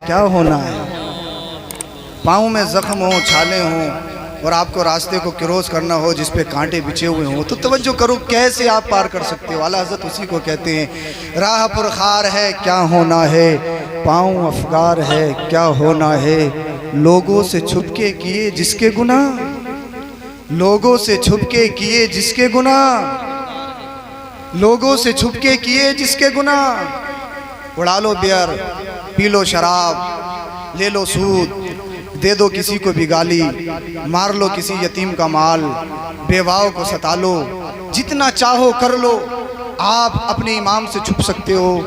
کیا ہونا ہے؟ پاؤں میں زخم ہوں، چھالے ہوں اور آپ کو راستے کو کروس کرنا ہو جس پہ کانٹے بچھے ہوئے ہوں تو توجہ کرو کیسے آپ پار کر سکتے ہو؟ اعلیٰ حضرت اسی کو کہتے ہیں راہ پرخار ہے کیا ہونا ہے، پاؤں افگار ہے کیا ہونا ہے، لوگوں سے چھپ کے کیے جس کے گناہ، لوگوں سے چھپ کے کیے جس کے گناہ، لوگوں سے چھپ کے کیے جس کے گناہ، اڑا لو بیئر، پی لو شراب، لے لو سود، دے دو کسی کو بھی گالی، مار لو کسی یتیم کا مال، بیواؤں کو ستا لو، جتنا چاہو کر لو۔ آپ اپنے امام سے چھپ سکتے ہو،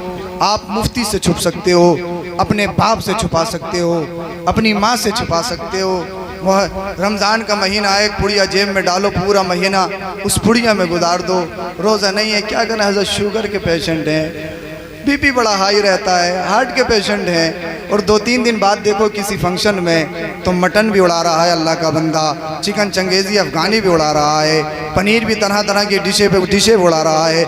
آپ مفتی سے چھپ سکتے ہو، اپنے باپ سے چھپا سکتے ہو، اپنی ماں سے چھپا سکتے ہو۔ وہ رمضان کا مہینہ ہے، ایک پڑیا جیب میں ڈالو، پورا مہینہ اس پڑیا میں گزار دو۔ روزہ نہیں ہے، کیا کرنا، حضرت شوگر کے پیشنٹ ہیں، بی پی بڑا ہائی رہتا ہے، ہارٹ کے پیشنٹ ہیں، اور 2-3 دن بعد دیکھو کسی فنکشن میں تو مٹن بھی اڑا رہا ہے اللہ کا بندہ، چکن چنگیزی افغانی بھی اڑا رہا ہے، پنیر بھی طرح طرح کی ڈشیں اڑا رہا ہے،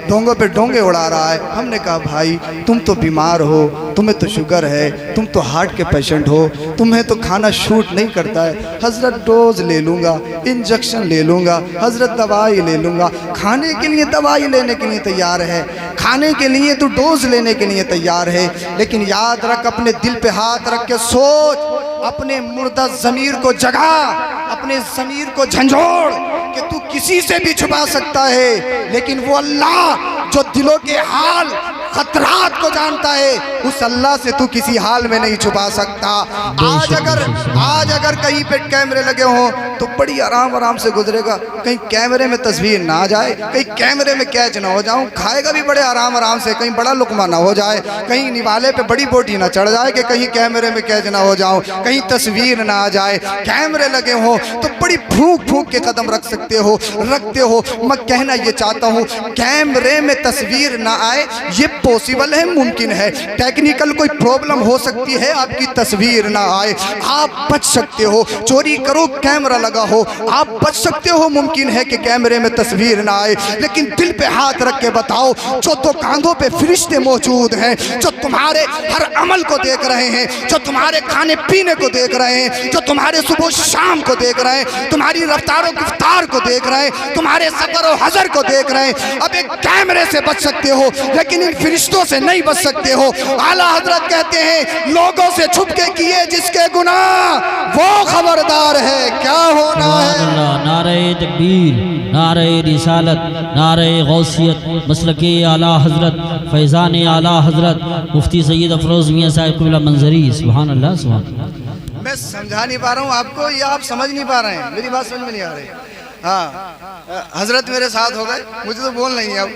ڈونگوں پہ ڈونگے اڑا رہا ہے۔ ہم نے کہا بھائی تم تو بیمار ہو، تمہیں تو شوگر ہے، تم تو ہارٹ کے پیشنٹ ہو، تمہیں تو کھانا شوٹ نہیں کرتا ہے۔ حضرت ڈوز لے لوں گا، انجیکشن لے لوں گا، حضرت دوائی لے لوں گا۔ کھانے کے لیے دوائی لینے کے لیے تیار ہے، کھانے کے لیے تو ڈوز لینے کے لیے تیار ہے، لیکن یاد رکھ، اپنے دل پہ ہاتھ رکھ کے سوچ، اپنے مردہ ضمیر کو جگا، اپنے ضمیر کو جھنجھوڑ کہ تو کسی سے بھی چھپا سکتا ہے، لیکن وہ اللہ جو دلوں کے حال خطرات کو جانتا ہے، اس اللہ سے تو کسی حال میں نہیں چھپا سکتا۔ آج اگر کہیں پہ کیمرے لگے ہوں تو بڑی آرام سے گزرے گا، کہیں کیمرے میں تصویر نہ آ جائے، کہیں کیمرے میں کیچ نہ ہو جاؤں، کھائے گا بھی بڑے آرام سے، کہیں بڑا لقمہ نہ ہو جائے، کہیں نوالے پہ بڑی بوٹی نہ چڑھ جائے کہ کہیں کیمرے میں کیچ نہ ہو جاؤں، کہیں تصویر نہ آ جائے۔ کیمرے لگے ہوں تو بڑی بھوک کے قدم رکھتے ہو۔ میں کہنا یہ چاہتا ہوں، کیمرے میں تصویر نہ آئے یہ پوسیبل ہے، ممکن ہے، ٹیکنیکل کوئی پرابلم ہو سکتی ہے، آپ کی تصویر نہ آئے، آپ بچ سکتے ہو، چوری کرو کیمرہ لگا ہو، آپ بچ سکتے ہو، ممکن ہے کہ کیمرے میں تصویر نہ آئے، لیکن دل پہ ہاتھ رکھ کے بتاؤ، جو تو کاندھوں پہ فرشتے موجود ہیں، جو تمہارے ہر عمل کو دیکھ رہے ہیں، جو تمہارے کھانے پینے کو دیکھ رہے ہیں، جو تمہارے صبح و شام کو دیکھ رہے ہیں، تمہاری رفتار و گفتار کو دیکھ رہے ہیں، تمہارے سفر و حضر کو دیکھ رہے ہیں، اب ایک کیمرے سے بچ سکتے ہو لیکن ان فرشتوں سے نہیں بچ سکتے ہو۔ اعلیٰ حضرت کہتے ہیں لوگوں سے چھپ کے کیے جس کے گناہ وہ خبردار ہے کیا ہونا ہے۔ نعرہ تکبیر، نعرہ رسالت، نعرہ غوثیت، مسلک اعلیٰ حضرت، فیضان اعلیٰ حضرت مفتی سید افروز میاں صاحب قبلہ منظری۔ سبحان اللہ سبحان اللہ۔ میں سمجھا نہیں پا رہا ہوں آپ کو یا آپ سمجھ نہیں پا رہے ہیں؟ میری بات سمجھ میں نہیں آ رہی۔ ہاں حضرت میرے ساتھ ہو گئے، مجھے تو بول نہیں ہے اب۔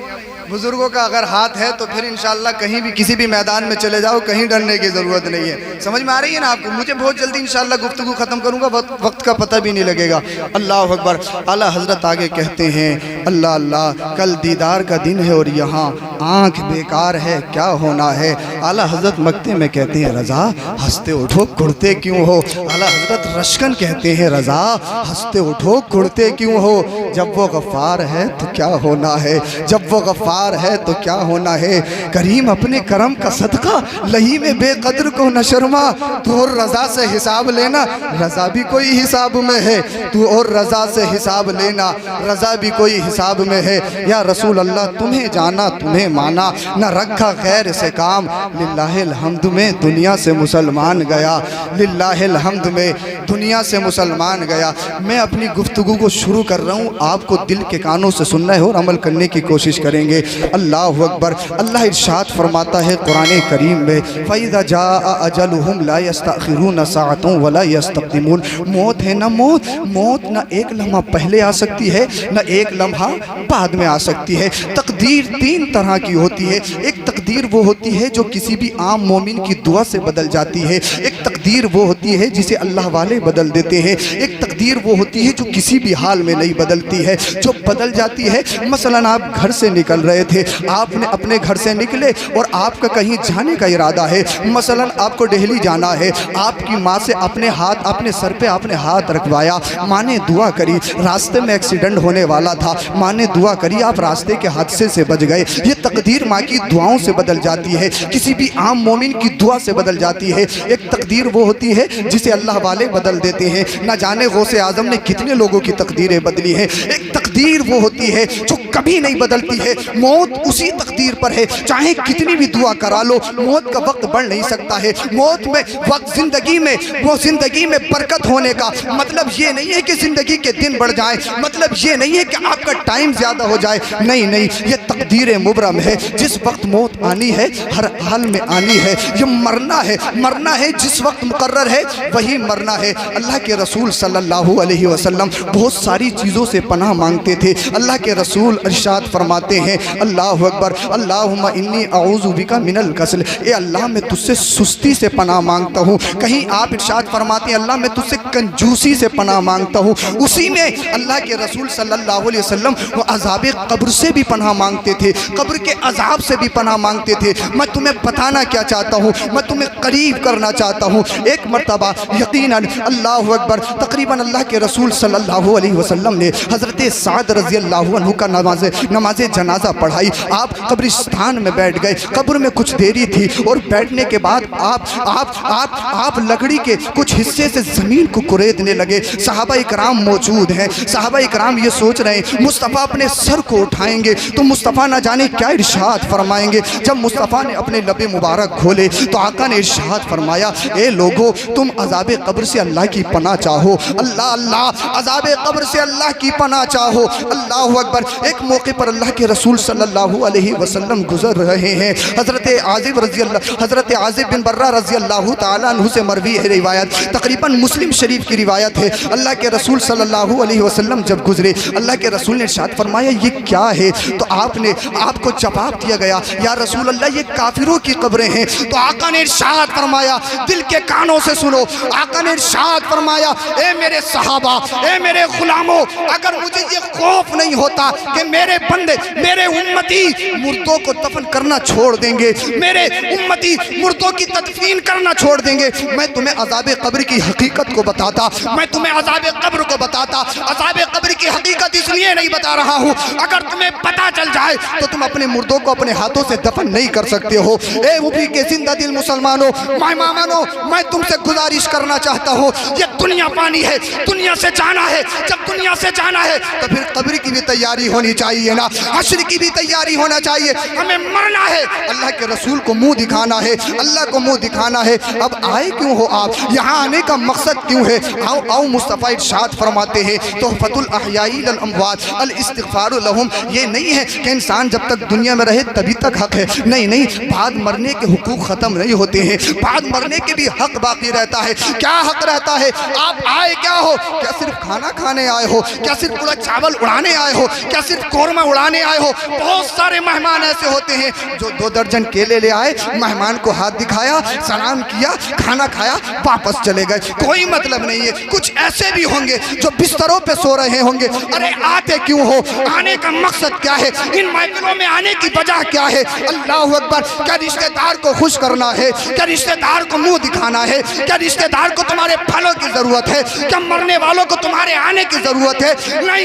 بزرگوں کا اگر ہاتھ ہے تو پھر انشاءاللہ کہیں بھی کسی بھی میدان میں چلے جاؤ، کہیں ڈرنے کی ضرورت نہیں ہے۔ سمجھ میں آ رہی ہے نا آپ کو؟ مجھے بہت جلدی انشاءاللہ گفتگو ختم کروں گا، وقت کا پتہ بھی نہیں لگے گا۔ اللہ اکبر۔ اعلیٰ حضرت آگے کہتے ہیں اللہ اللہ کل دیدار کا دن ہے اور یہاں آنکھ بیکار ہے کیا ہونا ہے۔ اعلیٰ حضرت مکتے میں کہتے ہیں رضا ہنستے اٹھو کھڑتے کیوں ہو۔ اعلیٰ حضرت رشکن کہتے ہیں رضا ہنستے اٹھو کھڑتے کیوں ہو۔ جب وہ غفار ہے تو کیا ہونا ہے، جب وہ غفار ہے تو کیا ہونا ہے۔ کریم اپنے کرم کا صدقہ لہی میں بے قدر کو نہ شرما، تو اور رضا سے حساب لینا، رضا بھی کوئی حساب میں ہے، تو اور رضا سے حساب لینا، رضا بھی کوئی حساب میں ہے۔ یا رسول اللہ تمہیں جانا تمہیں مانا، نہ رکھا غیر سے کام، للہ الحمد میں دنیا سے مسلمان گیا، للہ الحمد میں دنیا سے مسلمان گیا۔ میں اپنی گفتگو کو شروع کر رہا ہوں، آپ کو دل کے کانوں سے سننا ہے اور عمل کرنے کی کوشش کریں گے۔ اللہ اکبر۔ اللہ ارشاد فرماتا ہے قرآن کریم میں فَإِذَا جَاءَ أَجَلُهُمْ لَا يَسْتَأْخِرُونَ سَاعَةً وَلَا يَسْتَقْدِمُونَ۔ موت ہے نہ موت نہ ایک لمحہ پہلے آ سکتی ہے نہ ایک لمحہ بعد میں آ سکتی ہے۔ تقدیر 3 طرح کی ہوتی ہے۔ ایک تقدیر وہ ہوتی ہے جو کسی بھی عام مومن کی دعا سے بدل جاتی ہے، ایک تقدیر وہ ہوتی ہے جسے اللہ والے بدل دیتے ہیں، ایک تقدیر وہ ہوتی ہے جو کسی بھی حال میں نہیں بدلتی ہے، جو بدل جاتی ہے۔ مثلاً آپ گھر سے نکل رہے تھے، آپ نے اپنے گھر سے نکلے اور آپ کا کہیں جانے کا ارادہ ہے، مثلاً آپ کو دہلی جانا ہے، آپ کی ماں سے اپنے سر پہ آپ نے ہاتھ رکھوایا، ماں نے دعا کری، راستے میں ایکسیڈنٹ ہونے والا تھا، ماں نے دعا کری، آپ راستے کے حادثے سے بچ گئے۔ یہ تقدیر ماں کی دعاؤں سے بدل جاتی ہے، کسی بھی عام مومن کی دعا سے بدل جاتی ہے۔ ایک تقدیر وہ ہوتی ہے جسے اللہ والے بدل دیتے ہیں، نہ جانے غوث اعظم نے کتنے لوگوں کی تقدیریں بدلی ہیں۔ ایک تقدیر وہ ہوتی ہے جو کبھی نہیں بدلتی ہے، موت اسی تقدیر پر ہے، چاہے کتنی بھی دعا کرا لو، موت کا وقت بڑھ نہیں سکتا ہے۔ موت میں وقت زندگی میں برکت ہونے کا مطلب یہ نہیں ہے کہ زندگی کے دن بڑھ جائیں، مطلب یہ نہیں ہے کہ آپ کا ٹائم زیادہ ہو جائے، نہیں، یہ تقدیر مبرم ہے۔ جس وقت موت آنی ہے ہر حال میں آنی ہے، یہ مرنا ہے جس وقت مقرر ہے وہی مرنا ہے۔ اللہ کے رسول صلی اللہ علیہ وسلم بہت ساری چیزوں سے پناہ مانگتے تھے۔ اللہ کے رسول ارشاد فرماتے ہیں، اللہ اکبر، اللہم انی اعوذ بک من الکسل، اے اللہ میں تجھ سے سستی سے پناہ مانگتا ہوں۔ کہیں آپ ارشاد فرماتے ہیں، اللہ میں تجھ سے کنجوسی سے پناہ مانگتا ہوں۔ اسی میں اللہ کے رسول صلی اللہ علیہ وسلم وہ عذاب قبر سے بھی پناہ مانگتے تھے، قبر کے عذاب سے بھی پناہ مانگتے تھے۔ میں تمہیں بتانا کیا چاہتا ہوں، میں تمہیں قریب کرنا چاہتا ہوں۔ ایک مرتبہ یقیناً اللہ اکبر تقریباً اللہ کے رسول صلی اللہ علیہ وسلم نے حضرت سعد رضی اللہ عنہ کا نماز جنازہ پڑھائی۔ آپ قبرستان میں بیٹھ گئے، قبر میں کچھ دیری تھی اور بیٹھنے کے بعد آپ لکڑی کے کچھ حصے سے زمین کو کریدنے لگے۔ صحابہ اکرام موجود ہیں، صحابہ اکرام یہ سوچ رہے ہیں مصطفیٰ اپنے سر کو اٹھائیں گے تو مصطفیٰ نہ جانے کیا ارشاد فرمائیں گے۔ جب مصطفیٰ نے اپنے لب مبارک کھولے تو آقا نے ارشاد فرمایا، اے لوگو تم عذاب قبر سے اللہ کی پناہ چاہو، اللہ عذاب قبر سے اللہ کی پناہ چاہو۔ اللہ اکبر۔ ایک موقع پر اللہ کے رسول صلی اللہ علیہ وسلم گزر رہے ہیں، حضرت عازب بن برہ رضی اللہ تعالیٰ عنہ سے مروی ہے روایت، تقریباً مسلم شریف کی روایت ہے۔ اللہ کے رسول صلی اللہ علیہ وسلم جب گزرے، اللہ کے رسول نے ارشاد فرمایا یہ کیا ہے؟ تو آپ کو جواب دیا گیا، یا رسول اللہ یہ کافروں کی قبریں ہیں۔ تو آقا نے ارشاد فرمایا، دل کے کانوں سے سنو، آقا نے ارشاد فرمایا، اے میرے صحابہ، اے میرے غلاموں، اگر مجھے یہ خوف نہیں ہوتا کہ میرے بندے، میرے امتی مردوں کو دفن کرنا چھوڑ دیں گے، میرے امتی مردوں کی تدفین کرنا چھوڑ دیں گے، میں تمہیں عذاب قبر کی حقیقت کو بتاتا، میں تمہیں عذاب قبر کو بتاتا۔ عذاب قبر کی حقیقت اس لیے نہیں بتا رہا ہوں، اگر تمہیں پتا چل جائے تو تم اپنے مردوں کو اپنے ہاتھوں سے دفن نہیں کر سکتے ہو۔ اے ابھی کے زندہ دل مسلمانوں، مامانوں، میں تم سے گزارش کرنا چاہتا ہوں، یہ دنیا پانی ہے، دنیا سے جانا ہے، جب دنیا سے جانا ہے تو پھر قبر کی بھی تیاری ہونی چاہیے نا، حشر کی بھی تیاری ہونا چاہیے۔ ہمیں مرنا ہے، اللہ کے رسول کو منہ دکھانا ہے، اللہ کو منہ دکھانا ہے۔ اب آئے کیوں ہو آپ یہاں؟ آنے کا مقصد کیوں ہے؟ آؤ مصطفیٰ ارشاد فرماتے ہیں، تحفۃ الاحیاء للاموات الاستغفار لہم، یہ نہیں ہے کہ انسان جب تک دنیا میں رہے تبھی تک حق ہے، نہیں، بعد مرنے کے حقوق ختم نہیں ہوتے ہیں، بعد مرنے کے بھی حق باقی رہتا ہے۔ کیا حق رہتا ہے؟ آپ آئے کیا ہو؟ کیا صرف کھانا کھانے آئے ہو؟ کیا صرف پورا چاول اڑانے آئے ہو؟ کیا صرف قورمہ اڑانے آئے ہو؟ بہت سارے مہمان ایسے ہوتے ہیں جو 2 درجن کیلے لے آئے، مہمان کو ہاتھ دکھایا، سلام کیا، کھانا کھایا، واپس چلے گئے، کوئی مطلب نہیں ہے۔ کچھ ایسے بھی ہوں گے جو بستروں پہ سو رہے ہوں گے، ارے آتے کیوں ہو؟ آنے کا مقصد کیا ہے؟ ان محفلوں میں آنے کی وجہ کیا ہے؟ اللہ اکبر۔ کیا رشتہ دار کو خوش کرنا ہے؟ کیا رشتہ دار کو منہ دکھانا ہے؟ کیا رشتہ دار کو تمہارے پھلوں کی ضرورت ہے؟ کیا مرنے والوں کو تمہارے آنے کی ضرورت ہے؟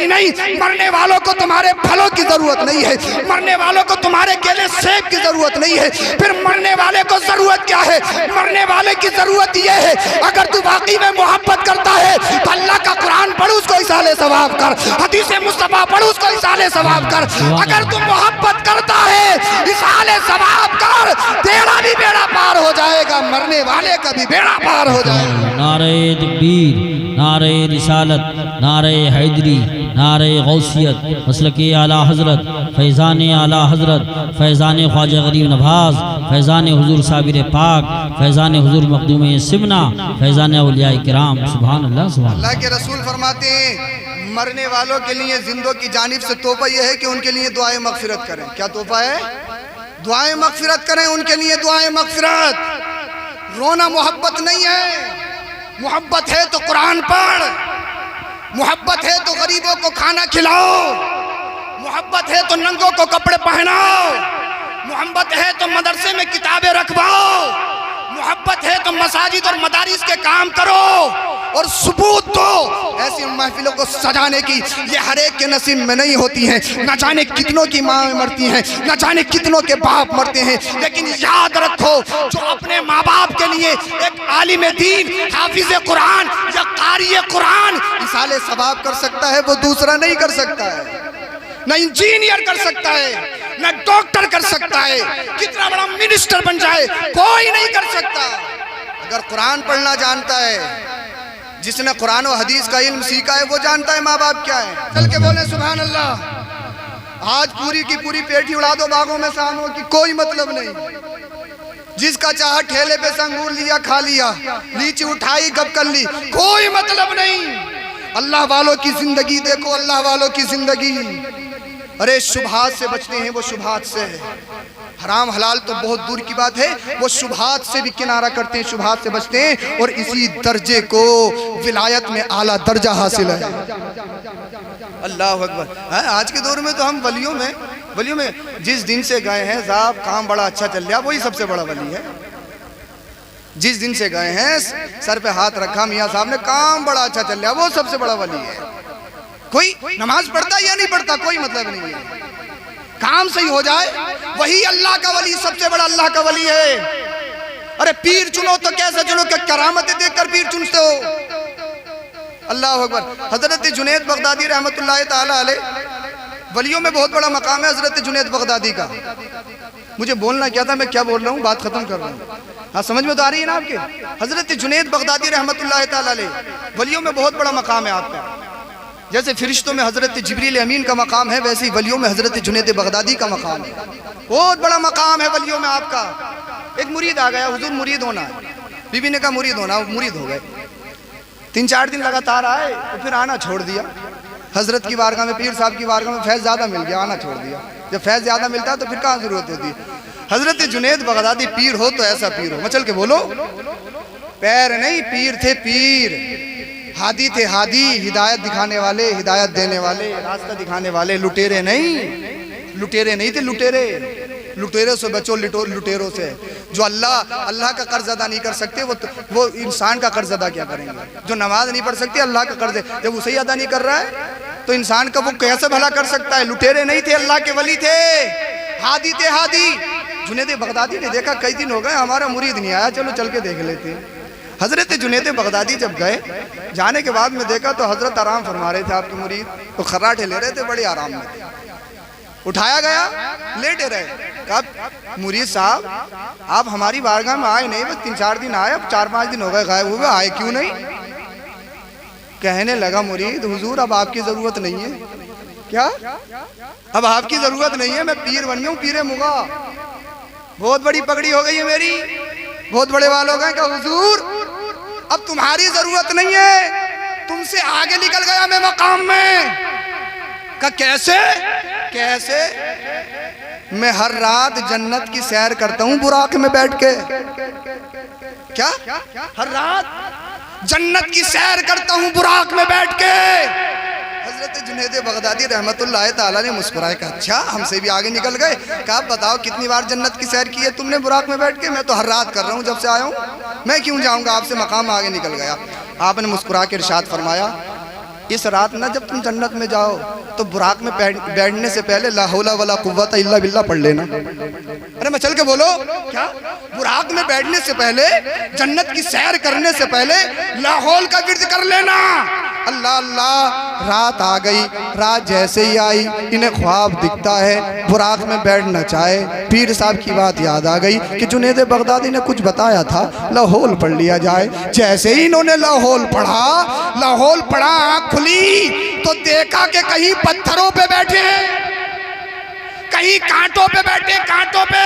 نہیں، مرنے والوں کو تمہارے پھلوں کی ضرورت نہیں ہے، مرنے والوں کو تمہارے کیلے سیب کی ضرورت نہیں ہے۔ پھر مرنے والے کو ضرورت کیا ہے؟ مرنے والے کی ضرورت یہ ہے، اگر تو واقعی میں محبت کرتا ہے تو اللہ کا قرآن پڑھ، اس کو اصالِ ثواب کر، حدیث مصطفیٰ پڑھ، اس کو اصالِ ثواب کر۔ اگر تم محبت کرتا ہے اصالِ ثواب کر، تیرا بھی بیڑا پار ہو جائے گا، مرنے والے کا بھی بیڑا پار ہو جائے گا۔ نعرہ تکبیر، نعرہ رسالت، نعرہ حیدری، نعرہ غوثیت، مسلک اعلیٰ حضرت، فیضان اعلیٰ حضرت، فیضان خواجہ غریب نواز، فیضان حضور صابر پاک، فیضان حضور مخدوم سمنا، فیضان اولیاء کرام۔ سبحان اللہ، سبحان اللہ۔ اللہ کے رسول فرماتے ہیں مرنے والوں کے لیے زندوں کی جانب سے تحفہ یہ ہے کہ ان کے لیے دعائیں مغفرت کریں۔ کیا تحفہ ہے؟ دعائیں مغفرت کریں، ان کے لیے دعائیں مغفرت۔ رونا محبت نہیں ہے، محبت ہے تو قرآن پڑھ، محبت ہے تو غریبوں کو کھانا کھلاؤ، محبت ہے تو ننگوں کو کپڑے پہناؤ، محبت ہے تو مدرسے میں کتابیں رکھواؤ، محبت ہے تو مساجد اور مدارس کے کام کرو اور ثبوت دو ایسی محفلوں کو سجانے کی. یہ ہر ایک کے نصیب میں نہیں ہوتی ہیں. نہ جانے کتنوں کی ماں مرتی ہیں, نہ جانے کتنوں کے باپ مرتے ہیں, لیکن یاد رکھو جو اپنے ماں باپ کے لیے ایک عالم دین, حافظ قرآن یا قاری قرآن ایصال ثواب کر سکتا ہے, وہ دوسرا نہیں کر سکتا ہے. نہ انجینئر کر سکتا ہے, نہ ڈاکٹر کر سکتا ہے, کتنا بڑا منسٹر بن جائے کوئی نہیں کر سکتا. اگر قرآن پڑھنا جانتا ہے, جس نے قرآن و حدیث کا علم سیکھا ہے, وہ جانتا ہے ماں باپ کیا ہے. چل کے بولیں سبحان اللہ. آج پوری کی پوری پیٹھی اڑا دو باغوں میں ساموں کی, کوئی مطلب نہیں. جس کا چاہا ٹھیلے پہ سے انگور لیا کھا لیا, لیچی اٹھائی گپ کر لی, کوئی مطلب نہیں. اللہ والوں کی زندگی دیکھو, اللہ والوں کی زندگی. ارے شبہات سے بچتے ہیں, وہ شبہات سے, حرام حلال تو بہت دور کی بات ہے, وہ شبہات سے بھی کنارہ کرتے ہیں, شبہات سے بچتے ہیں, اور اسی درجے کو ولایت میں اعلیٰ درجہ حاصل ہے. اللہ اکبر. آج کے دور میں تو ہم ولیوں میں جس دن سے گئے ہیں صاحب کام بڑا اچھا چل رہا, وہی سب سے بڑا ولی ہے. جس دن سے گئے ہیں سر پہ ہاتھ رکھا میاں صاحب نے, کام بڑا اچھا چل رہا, وہ سب سے بڑا ولی ہے. کوئی نماز پڑھتا یا نہیں پڑھتا کوئی مطلب نہیں ہے, کام صحیح ہو جائے وہی اللہ کا ولی, سب سے بڑا اللہ کا ولی ہے. ارے پیر چنو تو کیسے چنو کہ کرامتیں دیکھ کر پیر چنتے ہو. اللہ اکبر. حضرت جنید بغدادی رحمت اللہ تعالی علیہ, ولیوں میں بہت بڑا مقام ہے حضرت جنید بغدادی کا. مجھے بولنا کیا تھا, میں کیا بول رہا ہوں, بات ختم کر رہا ہوں. ہاں سمجھ میں تو آ رہی ہے نا آپ کے. حضرت جنید بغدادی رحمت اللہ تعالی علیہ, ولیوں میں بہت بڑا مقام ہے آپ کا. جیسے فرشتوں میں حضرت جبریل امین کا مقام ہے, ویسے ہی ولیوں میں حضرت جنید بغدادی کا مقام ہے. بہت بڑا مقام ہے ولیوں میں آپ کا. ایک مرید آ گیا, حضور مرید ہونا ہے, بی بی نے کہا مرید ہونا, وہ مرید ہو گئے. 3-4 دن لگاتار آئے تو پھر آنا چھوڑ دیا. حضرت کی بارگاہ میں, پیر صاحب کی بارگاہ میں فیض زیادہ مل گیا, آنا چھوڑ دیا. جب فیض زیادہ ملتا ہے تو پھر کہاں ضرورت ہوتی ہے. حضرت جنید بغدادی پیر ہو تو ایسا پیر ہو, مچل کے بولو, پیر نہیں پیر تھے, پیر ہادی تھے, ہادی ہدایت دکھانے والے, ہدایت دینے والے, راستہ دکھانے والے, لٹیرے نہیں تھے. لٹیرے سے بچو, لٹیروں سے. جو اللہ کا قرض ادا نہیں کر سکتے وہ انسان کا قرض ادا کیا کریں گے. جو نماز نہیں پڑھ سکتے اللہ کا قرض ہے, جب اسے ادا نہیں کر رہا ہے تو انسان کا وہ کیسے بھلا کر سکتا ہے. لٹیرے نہیں تھے, اللہ کے ولی تھے, ہادی تھے, ہادی. جنید بغدادی نے دیکھا کئی دن ہو گئے ہمارا مرید نہیں آیا, چلو چل کے دیکھ لیتے ہیں. حضرت جنید بغدادی جب گئے, جانے کے بعد میں دیکھا تو حضرت آرام فرما رہے تھے. آپ کے مرید تو خراٹے لے رہے تھے, بڑے آرام میں تھے. اٹھایا گیا, لیٹے رہے. کہا مرید صاحب آپ ہماری بارگاہ میں آئے نہیں, بس 3-4 دن آئے, اب 4-5 دن ہو گئے غائب ہوئے, آئے کیوں نہیں. کہنے لگا مرید, حضور اب آپ کی ضرورت نہیں ہے. کیا اب آپ کی ضرورت نہیں ہے, میں پیر بن گیا ہوں, پیر مغا, بہت بڑی پگڑی ہو گئی ہے میری. بہت بڑے والوں گئے کہ حضور اب تمہاری ضرورت نہیں ہے, تم سے آگے نکل گیا میں مقام میں. کہ کیسے میں ہر رات جنت کی سیر کرتا ہوں براق میں بیٹھ کے. کیا ہر رات جنت کی سیر کرتا ہوں براق میں بیٹھ کے. حضرت جنید بغدادی رحمت اللہ تعالیٰ نے مسکرائے, کہا اچھا ہم سے بھی آگے نکل گئے. کہا بتاؤ کتنی بار جنت کی سیر کی ہے تم نے براق میں بیٹھ کے. میں تو ہر رات کر رہا ہوں جب سے آیا ہوں, میں کیوں جاؤں گا, آپ سے مقام آگے نکل گیا. آپ نے مسکرا کے ارشاد فرمایا, اس رات نہ جب تم جنت میں جاؤ تو براق میں بیٹھنے سے پہلے لا حول ولا قوت الا باللہ پڑھ لینا. ارے میں چل کے بولو, کیا براق میں بیٹھنے سے پہلے, جنت کی سیر کرنے سے پہلے لا حول کا ورد کر لینا. اللہ اللہ. رات آ گئی, رات جیسے ہی آئی انہیں خواب دکھتا ہے, براق میں بیٹھنا چاہے. پیر صاحب کی بات یاد آ گئی کہ جنید بغدادی نے کچھ بتایا تھا, لاہور پڑھ لیا جائے. جیسے ہی انہوں نے لاہور پڑھا, آنکھ کھلی تو دیکھا کہ کہیں پتھروں پہ بیٹھے ہیں, کہیں کانٹوں پہ بیٹھے, کانٹوں پہ.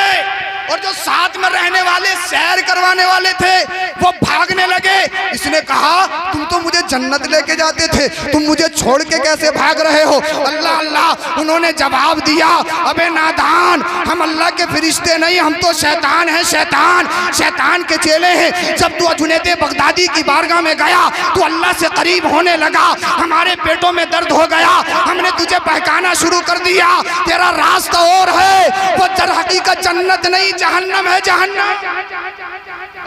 اور جو ساتھ میں رہنے والے سیر کروانے والے تھے وہ بھاگنے لگے. اس نے کہا تم تو مجھے جنت لے کے جاتے تھے, تم مجھے چھوڑ کے کیسے بھاگ رہے ہو. اللہ اللہ. انہوں نے جواب دیا, ابے نادان, ہم اللہ کے فرشتے نہیں, ہم تو شیطان ہیں, شیطان کے چیلے ہیں. جب تو جنید بغدادی کی بارگاہ میں گیا تو اللہ سے قریب ہونے لگا, ہمارے پیٹوں میں درد ہو گیا, ہم نے تجھے بہکانا شروع کر دیا. تیرا راستہ اور ہے, وہ در حقیقت جنت نہیں جہنم ہے, جہنم.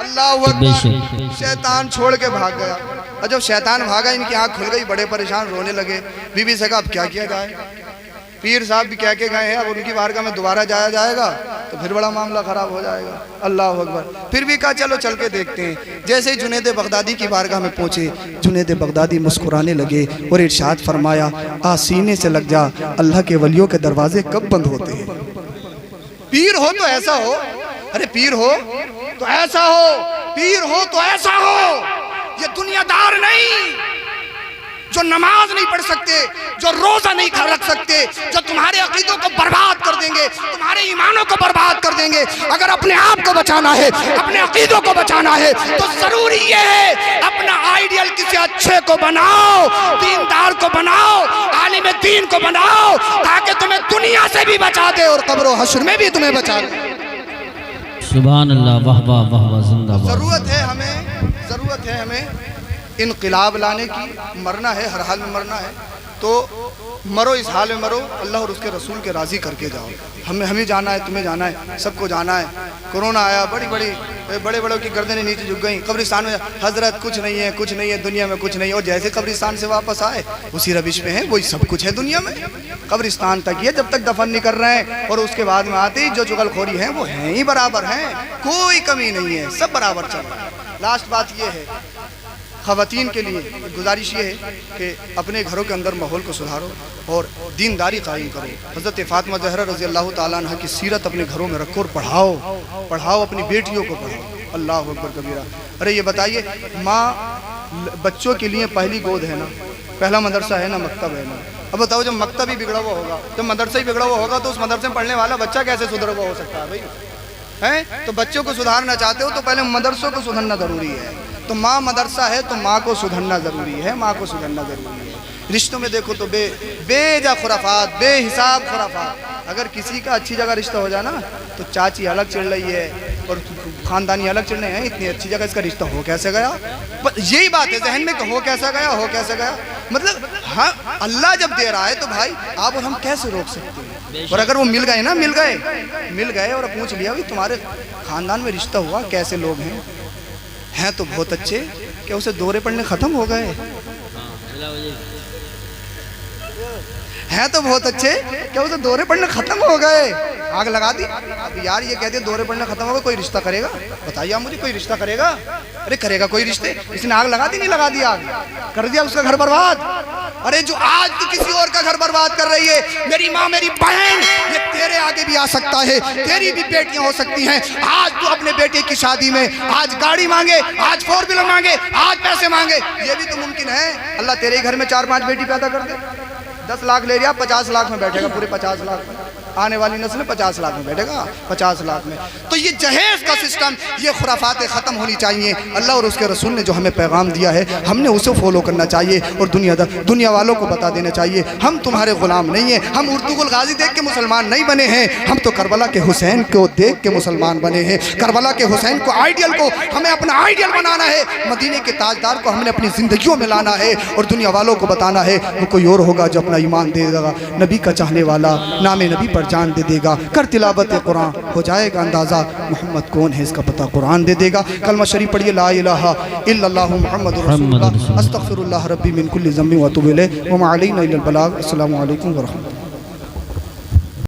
اللہ بے اکبر. شک. شیطان چھوڑ کے بھاگ گیا. اور جب شیطان بھاگا ان کی آنکھ کھل گئی, بڑے پریشان رونے لگے. بی بی سے کہا اب کیا کیا جائے؟ پیر صاحب بھی کہہ کے گئے ہیں اب ان کی بارگاہ میں دوبارہ جایا جائے گا تو پھر بڑا معاملہ خراب ہو جائے گا. اللہ اکبر. پھر بھی کہا چلو چل کے دیکھتے ہیں. جیسے ہی جنید بغدادی کی بارگاہ میں پہنچے, جنید بغدادی مسکرانے لگے اور ارشاد فرمایا, سینے سے لگ جا, اللہ کے ولیوں کے دروازے کب بند ہوتے ہیں؟ پیر ہو تو ایسا ہو, ارے پیر ہو تو ایسا ہو, پیر ہو تو ایسا ہو. یہ دنیا دار نہیں جو نماز نہیں پڑھ سکتے, جو روزہ نہیں رکھ سکتے, جو تمہارے عقیدوں کو برباد کر دیں گے, تمہارے ایمانوں کو برباد کر دیں گے. اگر اپنے آپ کو بچانا ہے, اپنے عقیدوں کو بچانا ہے تو ضروری یہ ہے اپنا آئیڈیل کسی اچھے کو بناؤ, دیندار کو بناؤ, عالم دین کو بناؤ, تاکہ تمہیں دنیا سے بھی بچا دے اور قبر و حشر میں بھی تمہیں بچا دے. سبحان اللہ, واہ واہ واہ واہ, زندہ باد. ضرورت ہے ہمیں انقلاب لانے کی. مرنا ہے, ہر حال میں مرنا ہے تو مرو, اس حال میں مرو, اللہ اور اس کے رسول کے راضی کر کے جاؤ. ہمیں جانا ہے, تمہیں جانا ہے, سب کو جانا ہے. کرونا آیا, بڑے بڑوں کی گردنیں نیچے جھک گئیں. قبرستان میں حضرت کچھ نہیں ہے, کچھ نہیں ہے, دنیا میں کچھ نہیں ہے. اور جیسے قبرستان سے واپس آئے اسی روش پہ ہیں, وہی سب کچھ ہے دنیا میں. قبرستان تک یہ جب تک دفن نہیں کر رہے ہیں, اور اس کے بعد میں آتے ہی جو چغل خوری ہیں وہ ہیں ہی برابر ہیں, کوئی کمی نہیں ہے, سب برابر چل رہا ہے. لاسٹ بات یہ ہے, خواتین کے لیے گزارش یہ ہے کہ اپنے گھروں کے اندر ماحول کو سدھارو اور دینداری قائم کرو. حضرت فاطمہ زہرا رضی اللہ تعالیٰ عنہ کی سیرت اپنے گھروں میں رکھو اور پڑھاؤ, اپنی بیٹیوں کو پڑھاؤ. اللہ اکبر کبیرہ. ارے یہ بتائیے, ماں بچوں کے لیے پہلی گود ہے نا, پہلا مدرسہ ہے نا, مکتب ہے نا. اب بتاؤ جب مکتب ہی بگڑا ہوا ہوگا, جب مدرسہ ہی بگڑا ہوا ہوگا تو اس مدرسے میں پڑھنے والا بچہ کیسے سدھرا ہوا ہو سکتا ہے بھائی؟ تو بچوں کو سدھارنا چاہتے ہو تو پہلے مدرسوں کو سدھرنا ضروری ہے. تو ماں مدرسہ ہے تو ماں کو سدھرنا ضروری ہے, ماں کو سدھرنا ضروری ہے. رشتوں میں دیکھو تو بے جا خرافات, بے حساب خرافات. اگر کسی کا اچھی جگہ رشتہ ہو جائے نا تو چاچی الگ چڑھ رہی ہے اور خاندانی الگ چڑھ رہے ہیں, اتنی اچھی جگہ اس کا رشتہ ہو کیسے گیا؟ یہی بات ہے ذہن میں کہ ہو کیسا گیا. مطلب ہاں, اللہ جب دے رہا ہے تو بھائی آپ اور ہم کیسے روک سکتے ہیں؟ اور اگر وہ مل گئے اور پوچھ لیا بھی تمہارے خاندان میں رشتہ ہوا, کیسے لوگ ہیں تو بہت اچھے, کہ اسے دورے پڑنے ختم ہو گئے, ہیں تو بہت اچھے, کیا اسے دورے پڑنے ختم ہو گئے؟ آگ لگا دی. اب یار یہ کہتے ہیں دورے پڑنے ختم ہو گئے, کوئی رشتہ کرے گا؟ بتائیے آپ مجھے, کوئی رشتہ کرے گا؟ ارے کرے گا کوئی رشتے؟ اس نے آگ لگا دی, نہیں لگا دی آگ, کر دیا اس کا گھر برباد. ارے جو آج تو کسی اور کا گھر برباد کر رہی ہے, میری ماں میری بہن, یہ تیرے آگے بھی آ سکتا ہے, تیری بھی بیٹیاں ہو سکتی ہیں. آج تو اپنے بیٹے کی شادی میں آج گاڑی مانگے, آج 4 ویلر مانگے, آج پیسے مانگے, یہ بھی تو ممکن ہے. اللہ تیرے گھر میں 4-5 بیٹی پیدا کر دے. 10 لاکھ لے لیا, 50 لاکھ میں بیٹھے گا, پورے 50 لاکھ میں. آنے والی نسل 50 لاکھ میں بیٹھے گا, 50 لاکھ میں. تو یہ جہیز کا سسٹم, یہ خرافاتیں ختم ہونی چاہیے. اللہ اور اس کے رسول نے جو ہمیں پیغام دیا ہے ہم نے اسے فالو کرنا چاہیے, اور دنیا والوں کو بتا دینا چاہیے ہم تمہارے غلام نہیں ہیں. ہم اردو غازی دیکھ کے مسلمان نہیں بنے ہیں, ہم تو کربلا کے حسین کو دیکھ کے مسلمان بنے ہیں. کربلا کے حسین کو, آئیڈیل کو ہمیں اپنا آئیڈیل بنانا ہے. مدینے کے تاجدار کو ہم نے اپنی زندگیوں میں لانا ہے, اور دنیا والوں کو بتانا ہے وہ کوئی اور ہوگا جو اپنا ایمان دے گا, نبی کا چاہنے والا, نام نبی پر جان دے گا. کر تلاوت قرآن, ہو جائے گا اندازہ محمد کون ہے, اس کا پتہ قرآن دے گا. کلمہ شریف پڑھیے, لا الہ الا اللہ محمد رسول اللہ, استغفر اللہ ربی من کل ذنب و اتوب الیہ وما علینا الا البلاغ. السلام علیکم ورحمۃ اللہ.